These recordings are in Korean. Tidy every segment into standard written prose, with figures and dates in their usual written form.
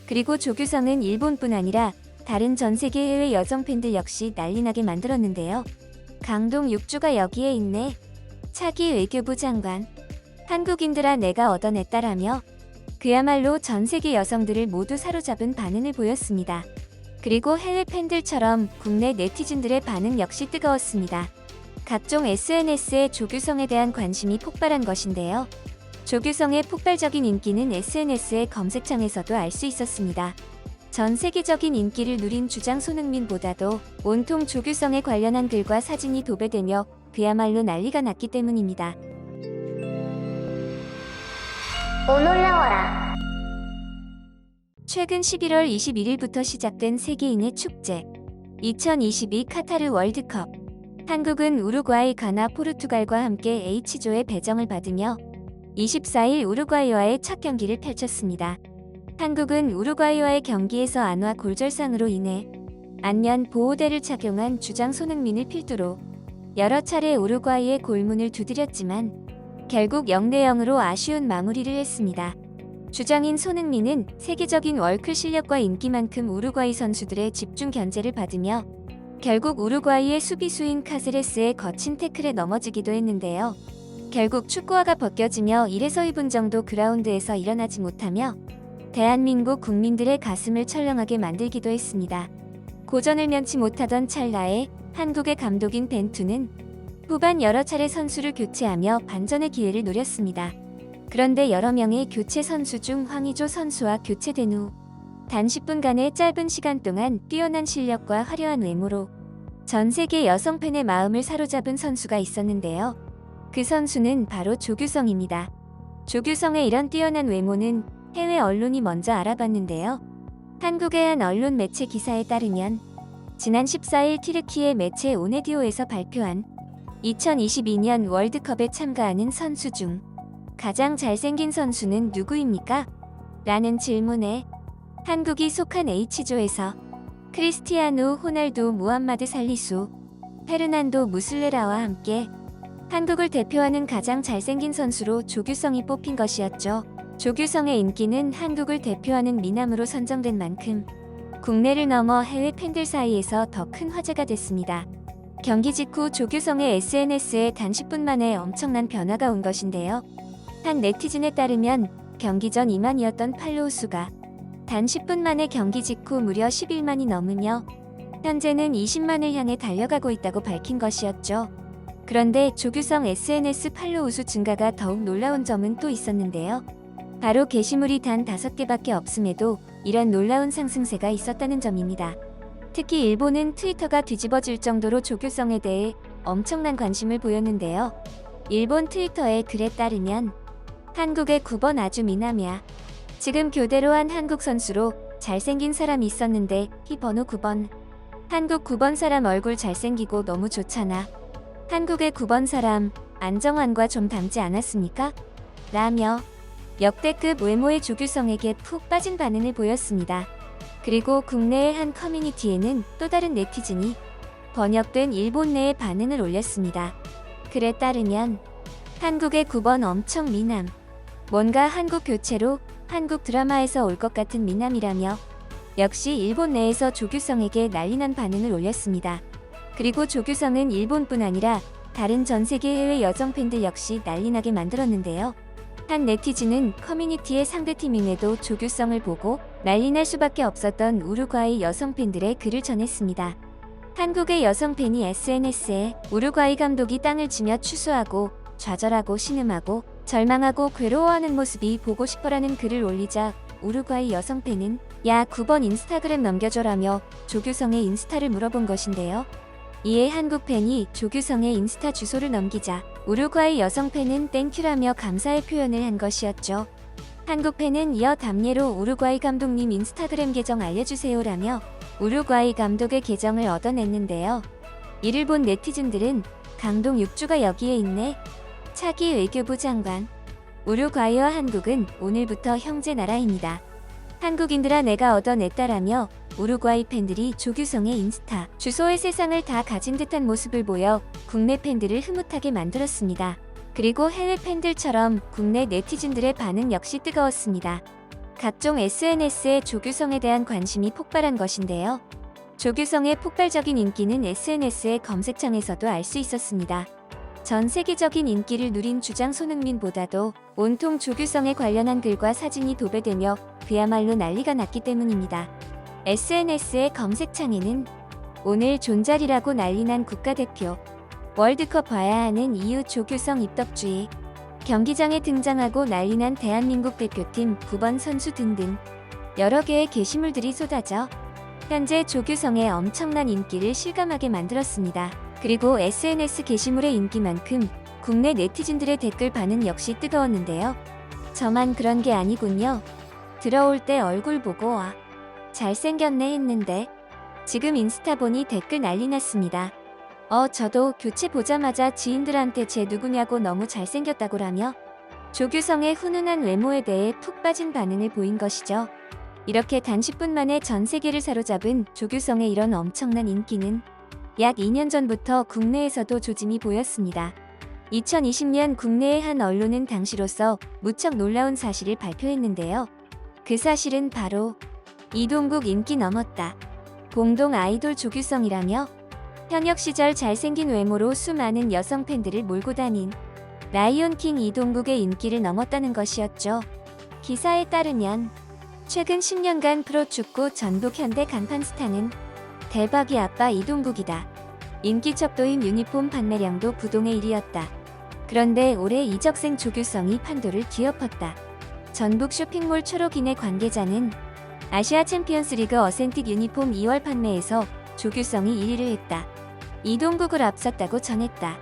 그리고 조규성은 일본뿐 아니라 다른 전 세계 해외 여성 팬들 역시 난리나게 만들었는데요. 강동 육주가 여기에 있네. 차기 외교부 장관. 한국인들아 내가 얻어냈다라며 그야말로 전 세계 여성들을 모두 사로잡은 반응을 보였습니다. 그리고 해외 팬들처럼 국내 네티즌들의 반응 역시 뜨거웠습니다. 각종 SNS에 조규성에 대한 관심이 폭발한 것인데요. 조규성의 폭발적인 인기는 SNS의 검색창에서도 알 수 있었습니다. 전 세계적인 인기를 누린 주장 손흥민보다도 온통 조규성에 관련한 글과 사진이 도배되며 그야말로 난리가 났기 때문입니다. 올라와라. 최근 11월 21일부터 시작된 세계인의 축제 2022 카타르 월드컵. 한국은 우루과이, 가나, 포르투갈과 함께 H조에 배정을 받으며 24일 우루과이와의 첫 경기를 펼쳤습니다. 한국은 우루과이와의 경기에서 안와 골절상으로 인해 안면 보호대를 착용한 주장 손흥민을 필두로 여러 차례 우루과이의 골문을 두드렸지만 결국 0대0으로 아쉬운 마무리를 했습니다. 주장인 손흥민은 세계적인 월클 실력과 인기만큼 우루과이 선수들의 집중 견제를 받으며 결국 우루과이의 수비수인 카세레스의 거친 태클에 넘어지기도 했는데요. 결국 축구화가 벗겨지며 1에서 2분 정도 그라운드에서 일어나지 못하며 대한민국 국민들의 가슴을 철렁하게 만들기도 했습니다. 고전을 면치 못하던 찰나에 한국의 감독인 벤투는 후반 여러 차례 선수를 교체하며 반전의 기회를 노렸습니다. 그런데 여러 명의 교체 선수 중 황의조 선수와 교체된 후 단 10분간의 짧은 시간 동안 뛰어난 실력과 화려한 외모로 전 세계 여성 팬의 마음을 사로잡은 선수가 있었는데요. 그 선수는 바로 조규성입니다. 조규성의 이런 뛰어난 외모는 해외 언론이 먼저 알아봤는데요. 한국의 한 언론 매체 기사에 따르면 지난 14일 튀르키예 매체 오네디오에서 발표한 2022년 월드컵에 참가하는 선수 중 가장 잘생긴 선수는 누구입니까? 라는 질문에 한국이 속한 H조에서 크리스티아누 호날두, 무함마드 살리수, 페르난도 무슬레라와 함께 한국을 대표하는 가장 잘생긴 선수로 조규성이 뽑힌 것이었죠. 조규성의 인기는 한국을 대표하는 미남으로 선정된 만큼 국내를 넘어 해외 팬들 사이에서 더 큰 화제가 됐습니다. 경기 직후 조규성의 SNS에 단 10분 만에 엄청난 변화가 온 것인데요. 한 네티즌에 따르면 경기 전 2만이었던 팔로우 수가 단 10분 만에 경기 직후 무려 11만이 넘으며 현재는 20만을 향해 달려가고 있다고 밝힌 것이었죠. 그런데 조규성 SNS 팔로우 수 증가가 더욱 놀라운 점은 또 있었는데요. 바로 게시물이 단 5개밖에 없음에도 이런 놀라운 상승세가 있었다는 점입니다. 특히 일본은 트위터가 뒤집어질 정도로 조규성에 대해 엄청난 관심을 보였는데요. 일본 트위터의 글에 따르면 한국의 9번 아주 미남이야. 지금 교대로 한 한국 선수로 잘생긴 사람이 있었는데 히 번호 9번. 한국 9번 사람 얼굴 잘생기고 너무 좋잖아. 한국의 9번 사람 안정환과 좀 닮지 않았습니까? 라며 역대급 외모의 조규성에게 푹 빠진 반응을 보였습니다. 그리고 국내의 한 커뮤니티에는 또 다른 네티즌이 번역된 일본 내의 반응을 올렸습니다. 글에 따르면 한국의 9번 엄청 미남. 뭔가 한국 교체로 한국 드라마에서 올 것 같은 미남이라며 역시 일본 내에서 조규성에게 난리난 반응을 올렸습니다. 그리고 조규성은 일본뿐 아니라 다른 전 세계 해외 여성 팬들 역시 난리나게 만들었는데요. 한 네티즌은 커뮤니티의 상대팀임에도 조규성을 보고 난리날 수밖에 없었던 우루과이 여성 팬들의 글을 전했습니다. 한국의 여성 팬이 SNS에 우루과이 감독이 땅을 치며 추수하고 좌절하고 신음하고 절망하고 괴로워하는 모습이 보고 싶어라는 글을 올리자 우루과이 여성 팬은 야 9번 인스타그램 넘겨줘라며 조규성의 인스타를 물어본 것인데요. 이에 한국 팬이 조규성의 인스타 주소를 넘기자 우루과이 여성 팬은 땡큐라며 감사의 표현을 한 것이었죠. 한국 팬은 이어 답례로 우루과이 감독님 인스타그램 계정 알려주세요라며 우루과이 감독의 계정을 얻어냈는데요. 이를 본 네티즌들은 강동 육주가 여기에 있네. 차기 외교부 장관. 우루과이와 한국은 오늘부터 형제 나라입니다. 한국인들아 내가 얻어냈다라며 우루과이 팬들이 조규성의 인스타 주소의 세상을 다 가진 듯한 모습을 보여 국내 팬들을 흐뭇하게 만들었습니다. 그리고 해외 팬들처럼 국내 네티즌들의 반응 역시 뜨거웠습니다. 각종 SNS에 조규성에 대한 관심이 폭발한 것인데요. 조규성의 폭발적인 인기는 SNS의 검색창에서도 알 수 있었습니다. 전 세계적인 인기를 누린 주장 손흥민보다도 온통 조규성에 관련한 글과 사진이 도배되며 그야말로 난리가 났기 때문입니다. SNS의 검색창에는 오늘 존잘이라고 난리난 국가대표, 월드컵 봐야 하는 이유 조규성 입덕주의, 경기장에 등장하고 난리난 대한민국 대표팀 9번 선수 등등 여러 개의 게시물들이 쏟아져 현재 조규성의 엄청난 인기를 실감하게 만들었습니다. 그리고 SNS 게시물의 인기만큼 국내 네티즌들의 댓글 반응 역시 뜨거웠는데요. 저만 그런 게 아니군요. 들어올 때 얼굴 보고 와, 잘생겼네 했는데 지금 인스타 보니 댓글 난리 났습니다. 저도 교체 보자마자 지인들한테 쟤 누구냐고 너무 잘생겼다고라며 조규성의 훈훈한 외모에 대해 푹 빠진 반응을 보인 것이죠. 이렇게 단 10분 만에 전 세계를 사로잡은 조규성의 이런 엄청난 인기는 약 2년 전부터 국내에서도 조짐이 보였습니다. 2020년 국내의 한 언론은 당시로서 무척 놀라운 사실을 발표했는데요. 그 사실은 바로 이동국 인기 넘었다. 공동 아이돌 조규성이라며 현역 시절 잘생긴 외모로 수많은 여성 팬들을 몰고 다닌 라이온킹 이동국의 인기를 넘었다는 것이었죠. 기사에 따르면 최근 10년간 프로축구 전북 현대 간판 스타는 대박이 아빠 이동국이다. 인기 척도인 유니폼 판매량도 부동의 1위였다. 그런데 올해 이적생 조규성이 판도를 뒤엎었다. 전북 쇼핑몰 초록인의 관계자는 아시아 챔피언스리그 어센틱 유니폼 2월 판매에서 조규성이 1위를 했다. 이동국을 앞섰다고 전했다.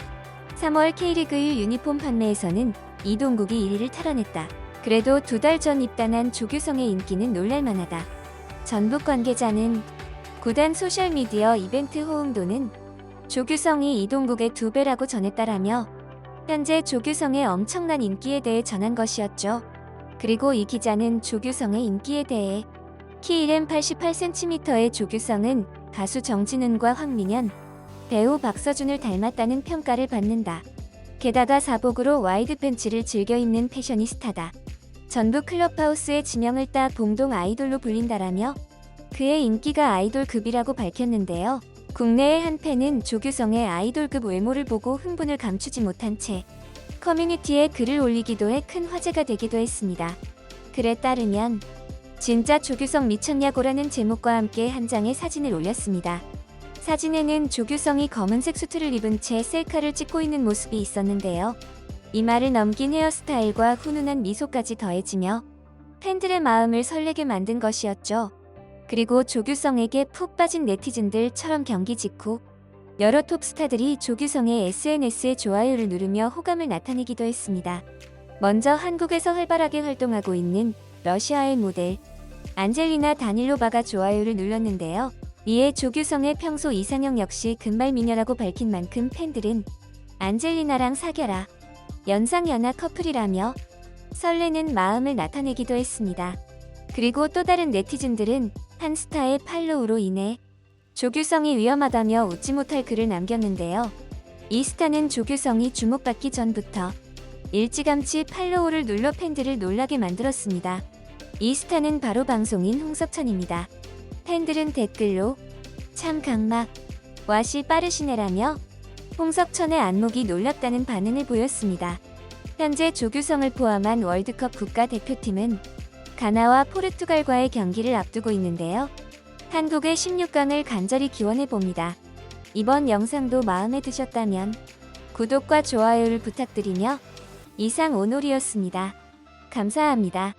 3월 K리그1 유니폼 판매에서는 이동국이 1위를 탈환했다. 그래도 2달 전 입단한 조규성의 인기는 놀랄만하다. 전북 관계자는 구단 소셜미디어 이벤트 호응도는 조규성이 이동국의 2배라고 전했다라며 현재 조규성의 엄청난 인기에 대해 전한 것이었죠. 그리고 이 기자는 조규성의 인기에 대해 키 1m 88cm의 조규성은 가수 정진훈과 황민현, 배우 박서준을 닮았다는 평가를 받는다. 게다가 사복으로 와이드 팬츠를 즐겨 입는 패셔니스타다. 전북 클럽하우스의 지명을 따 공동 아이돌로 불린다라며 그의 인기가 아이돌급이라고 밝혔는데요. 국내의 한 팬은 조규성의 아이돌급 외모를 보고 흥분을 감추지 못한 채 커뮤니티에 글을 올리기도 해 큰 화제가 되기도 했습니다. 글에 따르면 진짜 조규성 미쳤냐고라는 제목과 함께 한 장의 사진을 올렸습니다. 사진에는 조규성이 검은색 수트를 입은 채 셀카를 찍고 있는 모습이 있었는데요. 이마를 넘긴 헤어스타일과 훈훈한 미소까지 더해지며 팬들의 마음을 설레게 만든 것이었죠. 그리고 조규성에게 푹 빠진 네티즌들처럼 경기 직후 여러 톱스타들이 조규성의 SNS에 좋아요를 누르며 호감을 나타내기도 했습니다. 먼저 한국에서 활발하게 활동하고 있는 러시아의 모델 안젤리나 다닐로바가 좋아요를 눌렀는데요. 이에 조규성의 평소 이상형 역시 금발 미녀라고 밝힌 만큼 팬들은 안젤리나랑 사겨라, 연상연하 커플이라며 설레는 마음을 나타내기도 했습니다. 그리고 또 다른 네티즌들은 한 스타의 팔로우로 인해 조규성이 위험하다며 웃지 못할 글을 남겼는데요. 이 스타는 조규성이 주목받기 전부터 일찌감치 팔로우를 눌러 팬들을 놀라게 만들었습니다. 이 스타는 바로 방송인 홍석천입니다. 팬들은 댓글로 참 강막, 왓이 빠르시네라며 홍석천의 안목이 놀랍다는 반응을 보였습니다. 현재 조규성을 포함한 월드컵 국가대표팀은 가나와 포르투갈과의 경기를 앞두고 있는데요. 한국의 16강을 간절히 기원해봅니다. 이번 영상도 마음에 드셨다면 구독과 좋아요를 부탁드리며 이상 오놀이였습니다. 감사합니다.